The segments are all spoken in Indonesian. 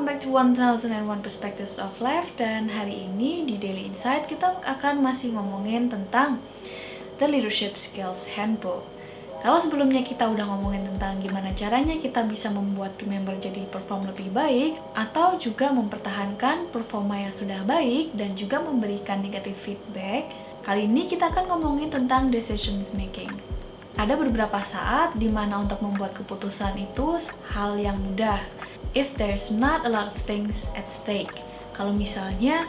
welcome back to 1001 Perspectives of Life. Dan hari ini di Daily Insight kita akan masih ngomongin tentang The Leadership Skills Handbook. Kalau sebelumnya kita udah ngomongin tentang gimana caranya kita bisa membuat tim member jadi perform lebih baik, atau juga mempertahankan performa yang sudah baik dan juga memberikan negative feedback, kali ini kita akan ngomongin tentang decisions making. Ada beberapa saat di mana untuk membuat keputusan itu hal yang mudah if there's not a lot of things at stake. Kalau misalnya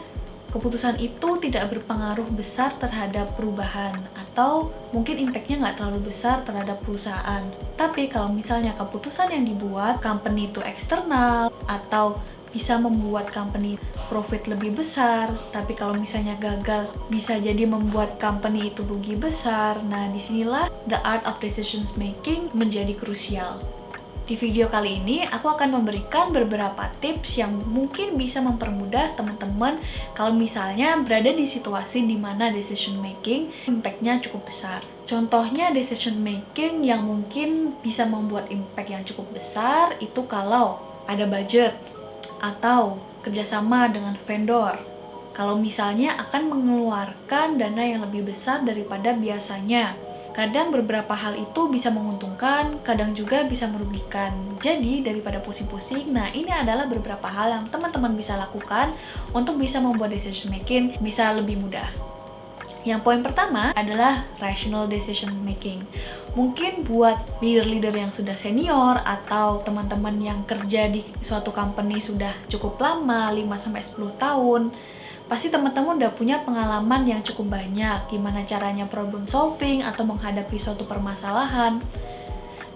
keputusan itu tidak berpengaruh besar terhadap perubahan atau mungkin impact-nya nggak terlalu besar terhadap perusahaan. Tapi kalau misalnya keputusan yang dibuat company itu eksternal atau bisa membuat company profit lebih besar, tapi kalau misalnya gagal bisa jadi membuat company itu rugi besar. Nah, disinilah the art of decisions making menjadi krusial. Di video kali ini, aku akan memberikan beberapa tips yang mungkin bisa mempermudah teman-teman kalau misalnya berada di situasi di mana decision making impact-nya cukup besar. Contohnya decision making yang mungkin bisa membuat impact yang cukup besar itu kalau ada budget atau kerjasama dengan vendor. Kalau misalnya akan mengeluarkan dana yang lebih besar daripada biasanya. Kadang beberapa hal itu bisa menguntungkan, kadang juga bisa merugikan. Jadi daripada pusing-pusing, nah ini adalah beberapa hal yang teman-teman bisa lakukan untuk bisa membuat decision making bisa lebih mudah. Yang poin pertama adalah rational decision making. Mungkin buat leader-leader yang sudah senior atau teman-teman yang kerja di suatu company sudah cukup lama, 5-10 tahun, pasti teman-teman udah punya pengalaman yang cukup banyak gimana caranya problem solving atau menghadapi suatu permasalahan.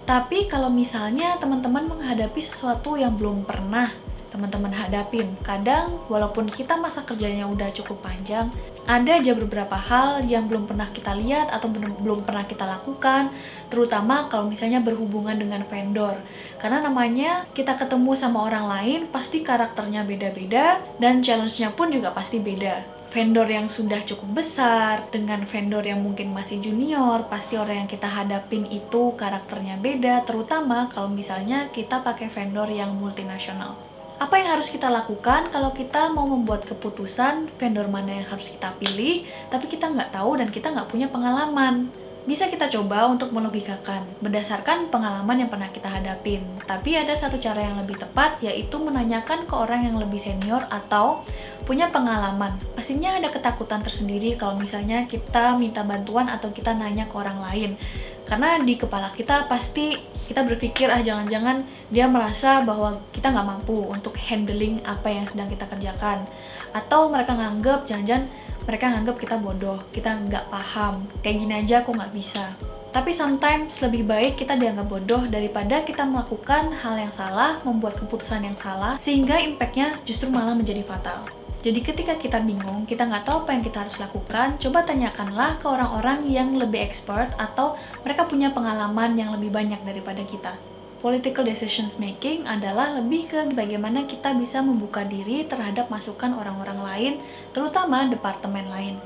Tapi kalau misalnya teman-teman menghadapi sesuatu yang belum pernah teman-teman hadapin, kadang walaupun kita masa kerjanya udah cukup panjang, ada aja beberapa hal yang belum pernah kita lihat atau belum pernah kita lakukan, terutama kalau misalnya berhubungan dengan vendor. Karena namanya kita ketemu sama orang lain, pasti karakternya beda-beda dan challenge-nya pun juga pasti beda. Vendor yang sudah cukup besar dengan vendor yang mungkin masih junior, pasti orang yang kita hadapin itu karakternya beda, terutama kalau misalnya kita pakai vendor yang multinasional. Apa yang harus kita lakukan kalau kita mau membuat keputusan vendor mana yang harus kita pilih, tapi kita nggak tahu dan kita nggak punya pengalaman? Bisa kita coba untuk melogikakan berdasarkan pengalaman yang pernah kita hadapin. Tapi ada satu cara yang lebih tepat, yaitu menanyakan ke orang yang lebih senior atau punya pengalaman. Pastinya ada ketakutan tersendiri kalau misalnya kita minta bantuan atau kita nanya ke orang lain. Karena di kepala kita pasti kita berpikir, jangan-jangan dia merasa bahwa kita nggak mampu untuk handling apa yang sedang kita kerjakan. Atau mereka nganggep, jangan-jangan mereka nganggep kita bodoh, kita nggak paham, kayak gini aja aku nggak bisa. Tapi sometimes lebih baik kita dianggap bodoh daripada kita melakukan hal yang salah, membuat keputusan yang salah, sehingga impact-nya justru malah menjadi fatal. Jadi ketika kita bingung, kita nggak tahu apa yang kita harus lakukan, coba tanyakanlah ke orang-orang yang lebih expert atau mereka punya pengalaman yang lebih banyak daripada kita. Political decisions making adalah lebih ke bagaimana kita bisa membuka diri terhadap masukan orang-orang lain, terutama departemen lain.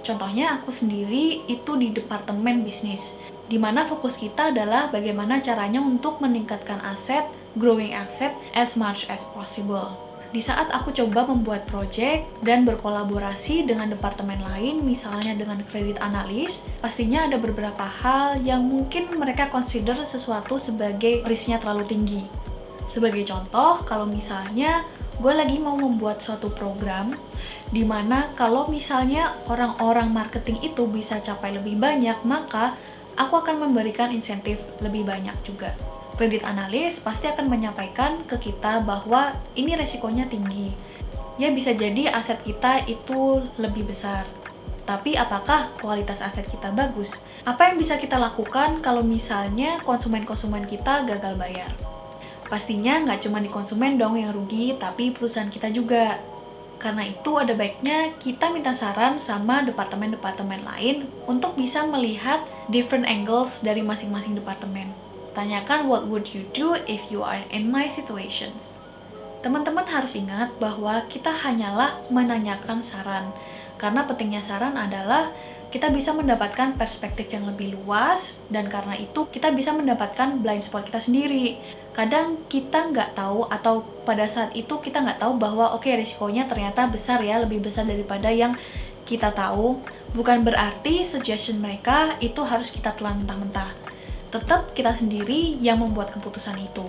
Contohnya aku sendiri itu di departemen bisnis, di mana fokus kita adalah bagaimana caranya untuk meningkatkan aset, growing asset as much as possible. Di saat aku coba membuat project dan berkolaborasi dengan departemen lain, misalnya dengan kredit analis, pastinya ada beberapa hal yang mungkin mereka consider sesuatu sebagai risknya terlalu tinggi. Sebagai contoh, kalau misalnya gue lagi mau membuat suatu program di mana kalau misalnya orang-orang marketing itu bisa capai lebih banyak, maka aku akan memberikan insentif lebih banyak juga. Kredit analis pasti akan menyampaikan ke kita bahwa ini resikonya tinggi. Ya bisa jadi aset kita itu lebih besar. Tapi apakah kualitas aset kita bagus? Apa yang bisa kita lakukan kalau misalnya konsumen-konsumen kita gagal bayar? Pastinya nggak cuma di konsumen dong yang rugi, tapi perusahaan kita juga. Karena itu ada baiknya kita minta saran sama departemen-departemen lain untuk bisa melihat different angles dari masing-masing departemen. Tanyakan what would you do if you are in my situations. Teman-teman harus ingat bahwa kita hanyalah menanyakan saran. Karena pentingnya saran adalah kita bisa mendapatkan perspektif yang lebih luas, dan karena itu kita bisa mendapatkan blind spot kita sendiri. Kadang kita nggak tahu, atau pada saat itu kita nggak tahu bahwa oke, risikonya ternyata besar ya, lebih besar daripada yang kita tahu. Bukan berarti suggestion mereka itu harus kita telan mentah-mentah. Tetap kita sendiri yang membuat keputusan itu.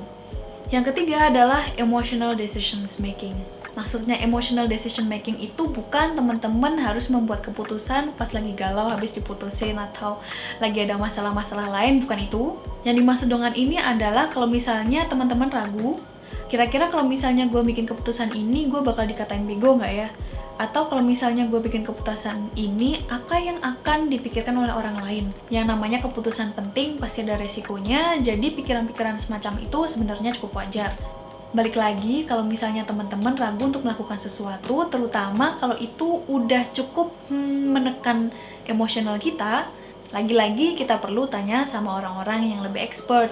Yang ketiga adalah emotional decisions making. Maksudnya emotional decision making itu bukan teman-teman harus membuat keputusan pas lagi galau habis diputusin atau lagi ada masalah-masalah lain, bukan itu. Yang dimaksud dengan ini adalah kalau misalnya teman-teman ragu, kira-kira kalau misalnya gue bikin keputusan ini, gue bakal dikatain bego nggak ya? Atau kalau misalnya gue bikin keputusan ini, apa yang akan dipikirkan oleh orang lain? Yang namanya keputusan penting pasti ada resikonya, jadi pikiran-pikiran semacam itu sebenarnya cukup wajar. Balik lagi, kalau misalnya teman-teman ragu untuk melakukan sesuatu, terutama kalau itu udah cukup menekan emosional kita, lagi-lagi kita perlu tanya sama orang-orang yang lebih expert.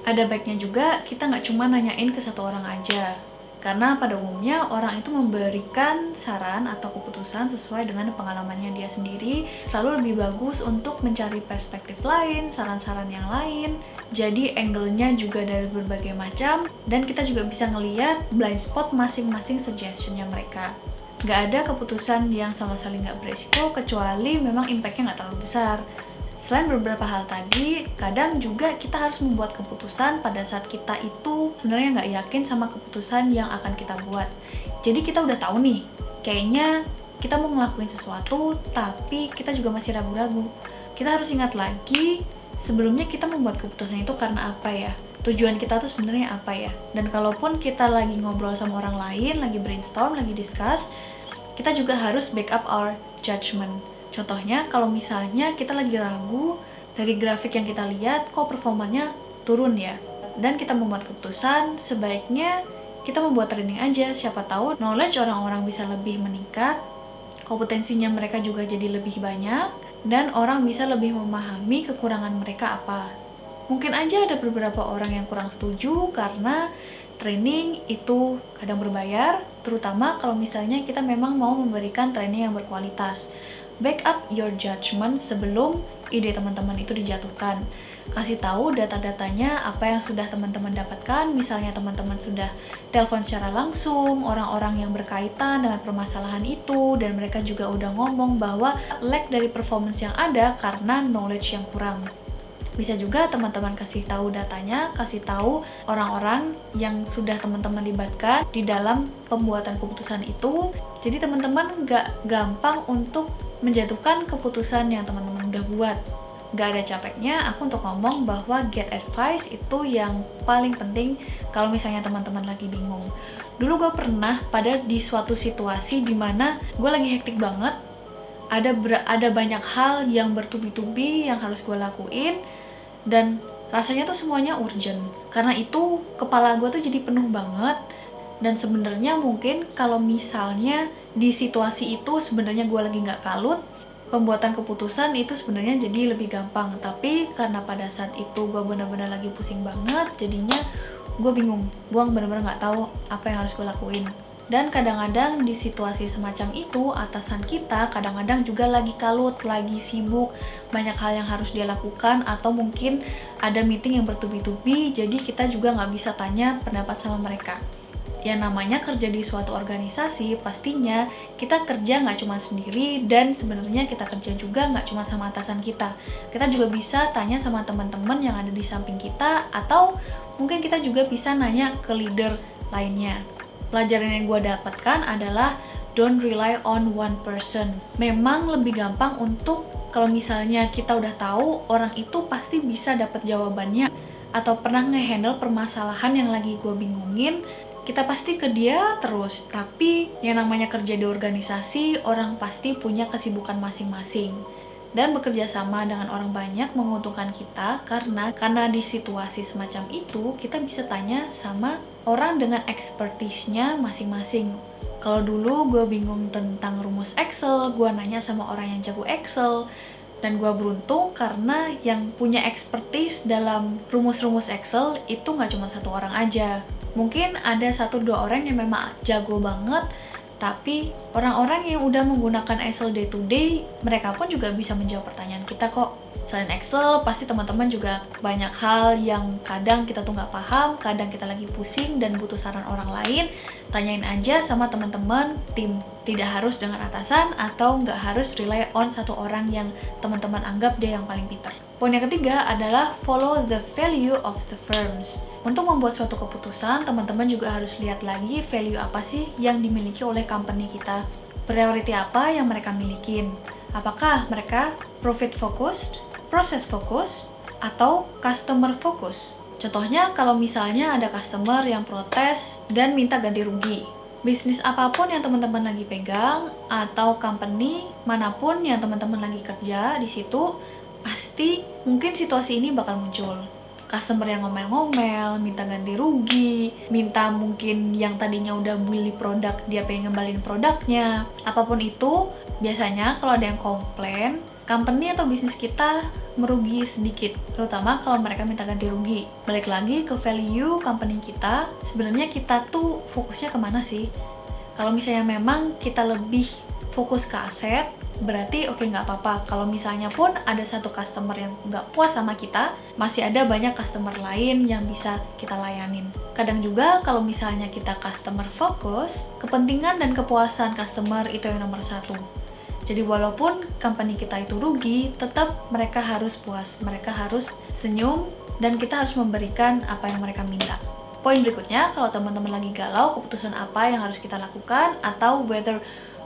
Ada baiknya juga kita nggak cuma nanyain ke satu orang aja, karena pada umumnya orang itu memberikan saran atau keputusan sesuai dengan pengalamannya dia sendiri. Selalu lebih bagus untuk mencari perspektif lain, saran-saran yang lain. Jadi angle-nya juga dari berbagai macam, dan kita juga bisa ngeliat blind spot masing-masing suggestion-nya mereka. Nggak ada keputusan yang sama sekali nggak beresiko, kecuali memang impact-nya nggak terlalu besar. Selain beberapa hal tadi, kadang juga kita harus membuat keputusan pada saat kita itu sebenarnya nggak yakin sama keputusan yang akan kita buat. Jadi kita udah tahu nih, kayaknya kita mau ngelakuin sesuatu, tapi kita juga masih ragu-ragu. Kita harus ingat lagi, sebelumnya kita membuat keputusan itu karena apa ya? Tujuan kita tuh sebenarnya apa ya? Dan kalaupun kita lagi ngobrol sama orang lain, lagi brainstorm, lagi discuss, kita juga harus backup our judgment. Contohnya, kalau misalnya kita lagi ragu, dari grafik yang kita lihat, kok performanya turun ya? Dan kita membuat keputusan, sebaiknya kita membuat training aja. Siapa tahu knowledge orang-orang bisa lebih meningkat, kompetensinya mereka juga jadi lebih banyak, dan orang bisa lebih memahami kekurangan mereka apa. Mungkin aja ada beberapa orang yang kurang setuju karena training itu kadang berbayar, terutama kalau misalnya kita memang mau memberikan training yang berkualitas. Backup your judgment sebelum ide teman-teman itu dijatuhkan. Kasih tahu data-datanya apa yang sudah teman-teman dapatkan, misalnya teman-teman sudah telepon secara langsung orang-orang yang berkaitan dengan permasalahan itu, dan mereka juga udah ngomong bahwa lack dari performance yang ada karena knowledge yang kurang. Bisa juga teman-teman kasih tahu datanya, kasih tahu orang-orang yang sudah teman-teman libatkan di dalam pembuatan keputusan itu. Jadi teman-teman nggak gampang untuk menjatuhkan keputusan yang teman-teman udah buat. Nggak ada capeknya aku untuk ngomong bahwa get advice itu yang paling penting kalau misalnya teman-teman lagi bingung. Dulu gue pernah di suatu situasi dimana gue lagi hektik banget, ada banyak hal yang bertubi-tubi yang harus gue lakuin, dan rasanya tuh semuanya urgent. Karena itu kepala gue tuh jadi penuh banget, dan sebenarnya mungkin kalau misalnya di situasi itu sebenarnya gue lagi nggak kalut, pembuatan keputusan itu sebenarnya jadi lebih gampang. Tapi karena pada saat itu gue benar-benar lagi pusing banget, jadinya gue bingung, gue benar-benar nggak tahu apa yang harus gue lakuin. Dan kadang-kadang di situasi semacam itu, atasan kita kadang-kadang juga lagi kalut, lagi sibuk, banyak hal yang harus dia lakukan, atau mungkin ada meeting yang bertubi-tubi, jadi kita juga nggak bisa tanya pendapat sama mereka. Yang namanya kerja di suatu organisasi, pastinya kita kerja nggak cuma sendiri, dan sebenarnya kita kerja juga nggak cuma sama atasan kita. Kita juga bisa tanya sama teman-teman yang ada di samping kita, atau mungkin kita juga bisa nanya ke leader lainnya. Pelajaran yang gue dapatkan adalah don't rely on one person. Memang lebih gampang untuk kalau misalnya kita udah tahu orang itu pasti bisa dapat jawabannya, atau pernah ngehandle permasalahan yang lagi gue bingungin, kita pasti ke dia terus. Tapi yang namanya kerja di organisasi, orang pasti punya kesibukan masing-masing. Dan bekerja sama dengan orang banyak menguntungkan kita karena di situasi semacam itu kita bisa tanya sama orang dengan expertise-nya masing-masing. Kalau dulu gue bingung tentang rumus Excel, gue nanya sama orang yang jago Excel, dan gue beruntung karena yang punya expertise dalam rumus-rumus Excel itu nggak cuma satu orang aja. Mungkin ada 1-2 orang yang memang jago banget, tapi orang-orang yang udah menggunakan Excel day to day, mereka pun juga bisa menjawab pertanyaan kita kok. Selain Excel, pasti teman-teman juga banyak hal yang kadang kita tuh nggak paham, kadang kita lagi pusing dan butuh saran orang lain. Tanyain aja sama teman-teman tim. Tidak harus dengan atasan atau nggak harus rely on satu orang yang teman-teman anggap dia yang paling pintar. Poin yang ketiga adalah follow the value of the firms. Untuk membuat suatu keputusan, teman-teman juga harus lihat lagi value apa sih yang dimiliki oleh company kita. Priority apa yang mereka milikin? Apakah mereka profit focused, process focused, atau customer focused? Contohnya kalau misalnya ada customer yang protes dan minta ganti rugi. Bisnis apapun yang teman-teman lagi pegang atau company manapun yang teman-teman lagi kerja di situ, pasti mungkin situasi ini bakal muncul. Customer yang ngomel-ngomel, minta ganti rugi, minta mungkin yang tadinya udah beli produk, dia pengen ngembalin produknya. Apapun itu, biasanya kalau ada yang komplain, company atau bisnis kita merugi sedikit, terutama kalau mereka minta ganti rugi. Balik lagi ke value company kita, sebenarnya kita tuh fokusnya kemana sih? Kalau misalnya memang kita lebih fokus ke aset, berarti oke, nggak apa-apa. Kalau misalnya pun ada satu customer yang nggak puas sama kita, masih ada banyak customer lain yang bisa kita layanin. Kadang juga kalau misalnya kita customer focus, kepentingan dan kepuasan customer itu yang nomor satu. Jadi walaupun company kita itu rugi, tetap mereka harus puas, mereka harus senyum, dan kita harus memberikan apa yang mereka minta. Poin berikutnya, kalau teman-teman lagi galau, keputusan apa yang harus kita lakukan, atau whether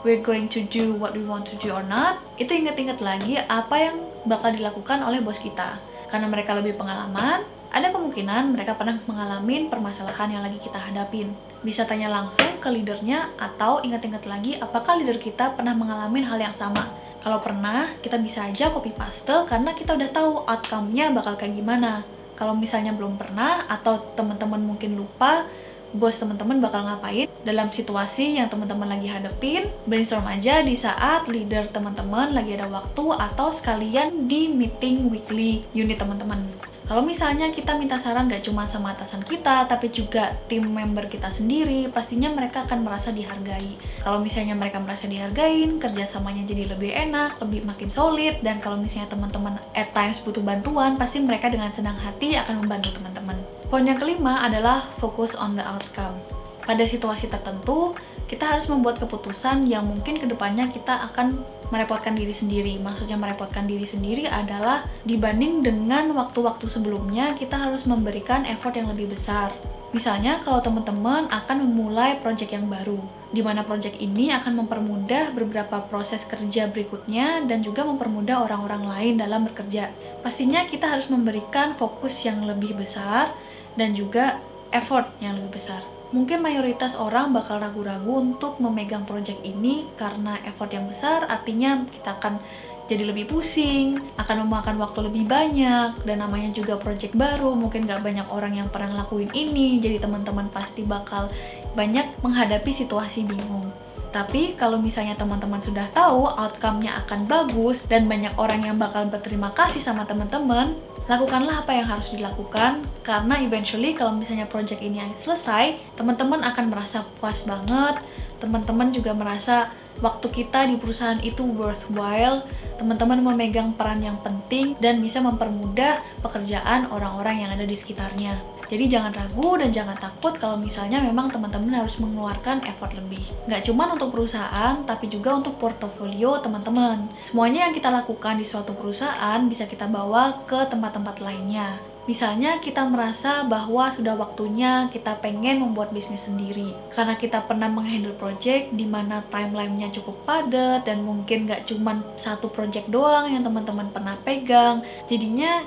we're going to do what we want to do or not, itu ingat-ingat lagi apa yang bakal dilakukan oleh bos kita. Karena mereka lebih pengalaman, ada kemungkinan mereka pernah mengalami permasalahan yang lagi kita hadapin. Bisa tanya langsung ke leadernya, atau ingat-ingat lagi apakah leader kita pernah mengalami hal yang sama. Kalau pernah, kita bisa aja copy paste karena kita udah tahu outcome-nya bakal kayak gimana. Kalau misalnya belum pernah, atau teman-teman mungkin lupa, bos teman-teman bakal ngapain dalam situasi yang teman-teman lagi hadepin, brainstorm aja di saat leader teman-teman lagi ada waktu, atau sekalian di meeting weekly unit teman-teman. Kalau misalnya kita minta saran gak cuma sama atasan kita, tapi juga tim member kita sendiri, pastinya mereka akan merasa dihargai. Kalau misalnya mereka merasa dihargain, kerjasamanya jadi lebih enak, lebih makin solid, dan kalau misalnya teman-teman at times butuh bantuan, pasti mereka dengan senang hati akan membantu teman-teman. Poin yang kelima adalah focus on the outcome. Pada situasi tertentu, kita harus membuat keputusan yang mungkin kedepannya kita akan merepotkan diri sendiri. Maksudnya merepotkan diri sendiri adalah dibanding dengan waktu-waktu sebelumnya, kita harus memberikan effort yang lebih besar. Misalnya kalau teman-teman akan memulai project yang baru, di mana project ini akan mempermudah beberapa proses kerja berikutnya dan juga mempermudah orang-orang lain dalam bekerja. Pastinya kita harus memberikan fokus yang lebih besar dan juga effort yang lebih besar. Mungkin mayoritas orang bakal ragu-ragu untuk memegang project ini karena effort yang besar, artinya kita akan jadi lebih pusing, akan memakan waktu lebih banyak, dan namanya juga project baru, mungkin gak banyak orang yang pernah ngelakuin ini, jadi teman-teman pasti bakal banyak menghadapi situasi bingung. Tapi kalau misalnya teman-teman sudah tahu outcome-nya akan bagus dan banyak orang yang bakal berterima kasih sama teman-teman, lakukanlah apa yang harus dilakukan, karena eventually kalau misalnya project ini selesai, teman-teman akan merasa puas banget, teman-teman juga merasa waktu kita di perusahaan itu worthwhile, teman-teman memegang peran yang penting dan bisa mempermudah pekerjaan orang-orang yang ada di sekitarnya. Jadi jangan ragu dan jangan takut kalau misalnya memang teman-teman harus mengeluarkan effort lebih. Nggak cuma untuk perusahaan, tapi juga untuk portofolio teman-teman. Semuanya yang kita lakukan di suatu perusahaan bisa kita bawa ke tempat-tempat lainnya. Misalnya kita merasa bahwa sudah waktunya kita pengen membuat bisnis sendiri. Karena kita pernah menghandle project di mana timeline-nya cukup padat dan mungkin nggak cuma satu project doang yang teman-teman pernah pegang. Jadinya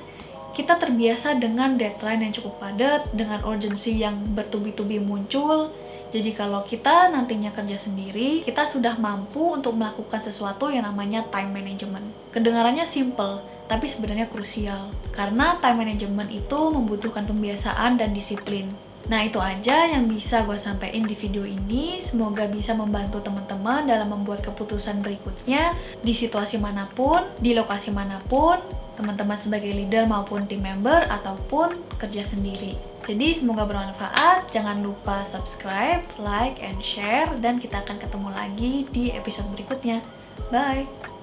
kita terbiasa dengan deadline yang cukup padat, dengan urgensi yang bertubi-tubi muncul. Jadi kalau kita nantinya kerja sendiri, kita sudah mampu untuk melakukan sesuatu yang namanya time management. Kedengarannya simple, tapi sebenarnya krusial. Karena time management itu membutuhkan pembiasaan dan disiplin. Nah, itu aja yang bisa gue sampaikan di video ini. Semoga bisa membantu teman-teman dalam membuat keputusan berikutnya di situasi manapun, di lokasi manapun, teman-teman sebagai leader maupun tim member ataupun kerja sendiri. Jadi semoga bermanfaat. Jangan lupa subscribe, like, and share, dan kita akan ketemu lagi di episode berikutnya. Bye!